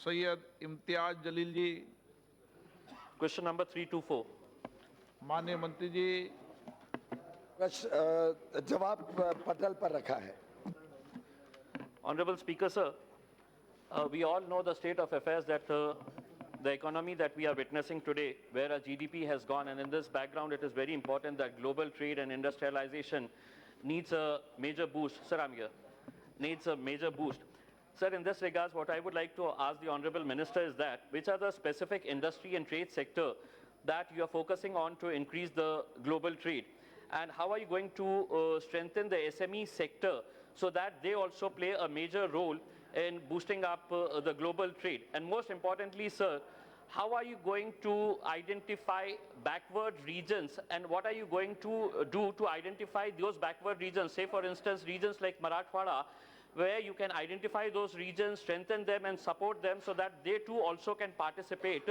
सैयद इम्तियाज जलील जी। Question number 324. माननीय मंत्री जी। जवाब पटल पर रखा है। Honorable Speaker, sir, we all know the state of affairs that the economy that we are witnessing today, where our GDP has gone, and in this background, it is very important that global trade and industrialization needs a major boost. Sir, I'm here. Needs a major boost. Sir, in this regards, what I would like to ask the Honorable Minister is that which are the specific industry and trade sector that you are focusing on to increase the global trade? And how are you going to strengthen the SME sector so that they also play a major role in boosting up the global trade? And most importantly, sir, how are you going to identify backward regions, and what are you going to do to identify those backward regions? Say, for instance, regions like Marathwada, where you can identify those regions, strengthen them and support them so that they too also can participate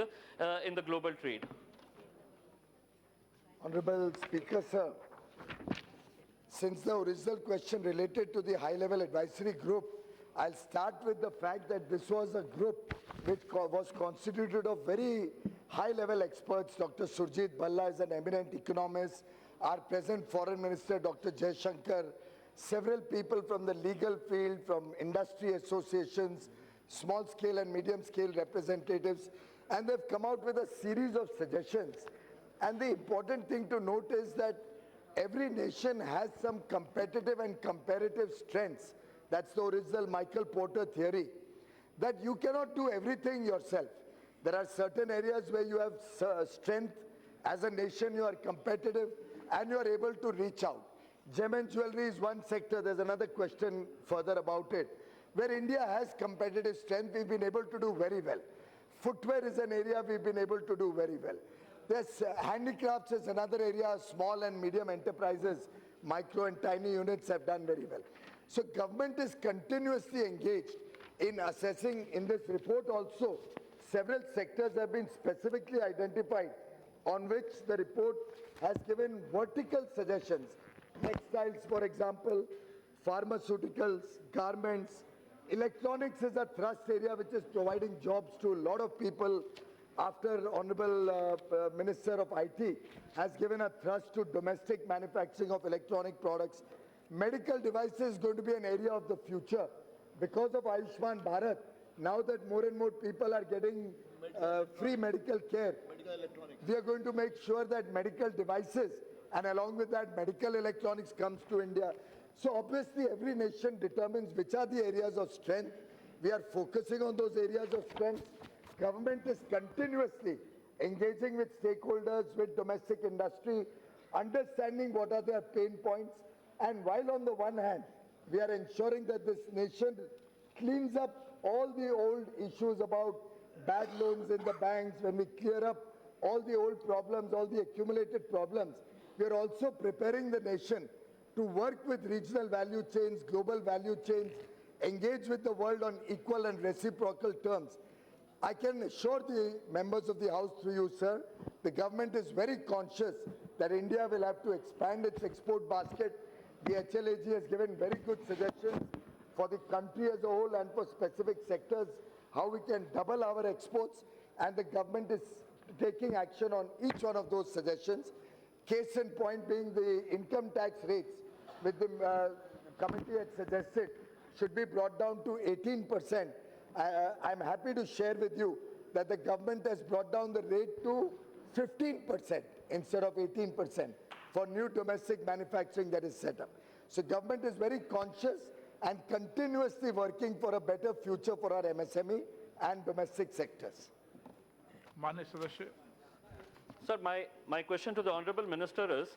in the global trade. Honorable Speaker, sir, since the original question related to the high-level advisory group, I'll start with the fact that this was a group which was constituted of very high-level experts. Dr. Surjit Bhalla is an eminent economist, our present Foreign Minister, Dr. Jaishankar, several people from the legal field, from industry associations, small-scale and medium-scale representatives, and they've come out with a series of suggestions. And the important thing to note is that every nation has some competitive and comparative strengths. That's the original Michael Porter theory, that you cannot do everything yourself. There are certain areas where you have strength. As a nation, you are competitive and you are able to reach out. Gem and jewelry is one sector. There's another question further about it. Where India has competitive strength, we've been able to do very well. Footwear is an area we've been able to do very well. There's handicrafts is another area. Small and medium enterprises, micro and tiny units have done very well. So government is continuously engaged in assessing. In this report also, several sectors have been specifically identified on which the report has given vertical suggestions. Textiles, for example, pharmaceuticals, garments. Electronics is a thrust area which is providing jobs to a lot of people after Honorable Minister of IT has given a thrust to domestic manufacturing of electronic products. Medical devices is going to be an area of the future because of Ayushman Bharat. Now that more and more people are getting free medical care, we are going to make sure that medical devices and along with that medical electronics comes to India. So obviously every nation determines which are the areas of strength. We are focusing on those areas of strength. Government is continuously engaging with stakeholders, with domestic industry, understanding what are their pain points. And while on the one hand, we are ensuring that this nation cleans up all the old issues about bad loans in the banks, when we clear up all the old problems, all the accumulated problems, we are also preparing the nation to work with regional value chains, global value chains, engage with the world on equal and reciprocal terms. I can assure the members of the House through you, sir, the government is very conscious that India will have to expand its export basket. The HLAG has given very good suggestions for the country as a whole and for specific sectors, how we can double our exports, and the government is taking action on each one of those suggestions. Case in point being the income tax rates, which the committee had suggested should be brought down to 18%. I'm happy to share with you that the government has brought down the rate to 15% instead of 18% for new domestic manufacturing that is set up. So government is very conscious and continuously working for a better future for our MSME and domestic sectors. माननीय सदस्य। Sir, my question to the Honorable Minister is,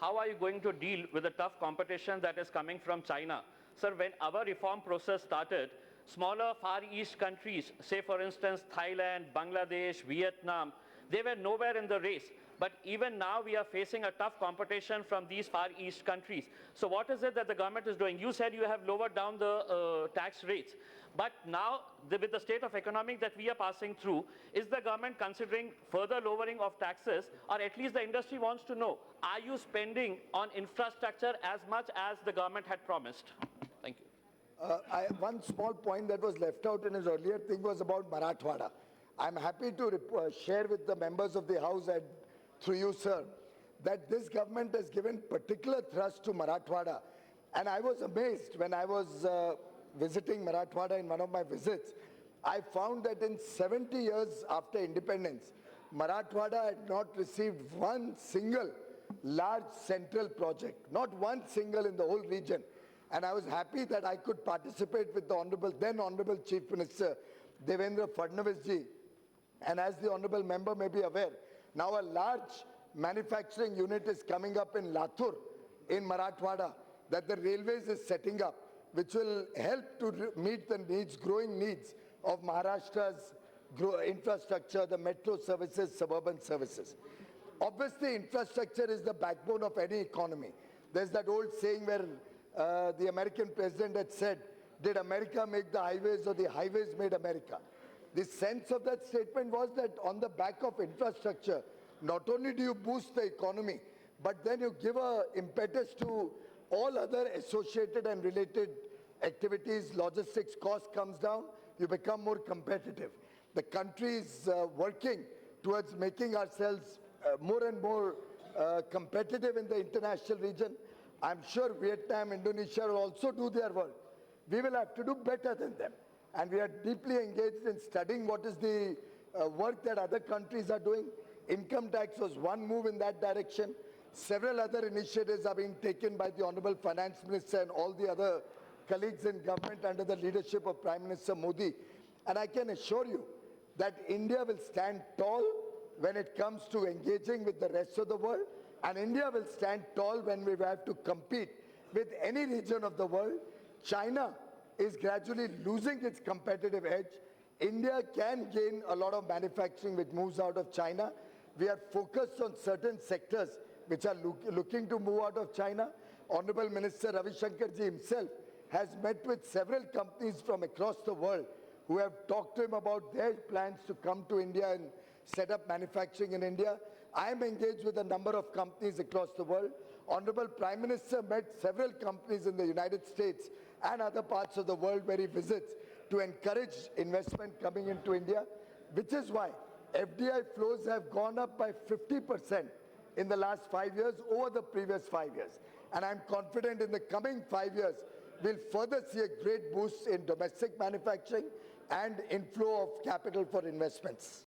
how are you going to deal with the tough competition that is coming from China? Sir, when our reform process started, smaller Far East countries, say for instance Thailand, Bangladesh, Vietnam, they were nowhere in the race. But even now we are facing a tough competition from these Far East countries. So what is it that the government is doing? You said you have lowered down the tax rates. But now, with the state of economy that we are passing through, is the government considering further lowering of taxes, or at least the industry wants to know, are you spending on infrastructure as much as the government had promised? Thank you. One small point that was left out in his earlier thing was about Marathwada. I'm happy to share with the members of the House and through you, sir, that this government has given particular thrust to Marathwada. And I was amazed when I was visiting Marathwada in one of my visits. I found that in 70 years after independence, Marathwada had not received one single large central project, not one single in the whole region. And I was happy that I could participate with the then Honorable Chief Minister, Devendra Fadnavis ji. And as the Honorable Member may be aware, now a large manufacturing unit is coming up in Latur, in Marathwada, that the railways is setting up, which will help to meet the needs, growing needs of Maharashtra's infrastructure, the metro services, suburban services. Obviously, infrastructure is the backbone of any economy. There's that old saying where the American president had said, did America make the highways or the highways made America? The sense of that statement was that on the back of infrastructure, not only do you boost the economy, but then you give an impetus to all other associated and related activities, logistics cost comes down, you become more competitive. The country is working towards making ourselves more and more competitive in the international region. I'm sure Vietnam, Indonesia will also do their work. We will have to do better than them. And we are deeply engaged in studying what is the work that other countries are doing. Income tax was one move in that direction. Several other initiatives are being taken by the Honorable Finance Minister and all the other colleagues in government under the leadership of Prime Minister Modi. And I can assure you that India will stand tall when it comes to engaging with the rest of the world. And India will stand tall when we have to compete with any region of the world. China is gradually losing its competitive edge. India can gain a lot of manufacturing which moves out of China. We are focused on certain sectors which are looking to move out of China. Honorable Minister Ravi Shankar ji himself has met with several companies from across the world who have talked to him about their plans to come to India and set up manufacturing in India. I am engaged with a number of companies across the world. Honorable Prime Minister met several companies in the United States and other parts of the world where he visits to encourage investment coming into India, which is why FDI flows have gone up by 50% in the last 5 years over the previous 5 years. And I'm confident in the coming 5 years, we'll further see a great boost in domestic manufacturing and inflow of capital for investments.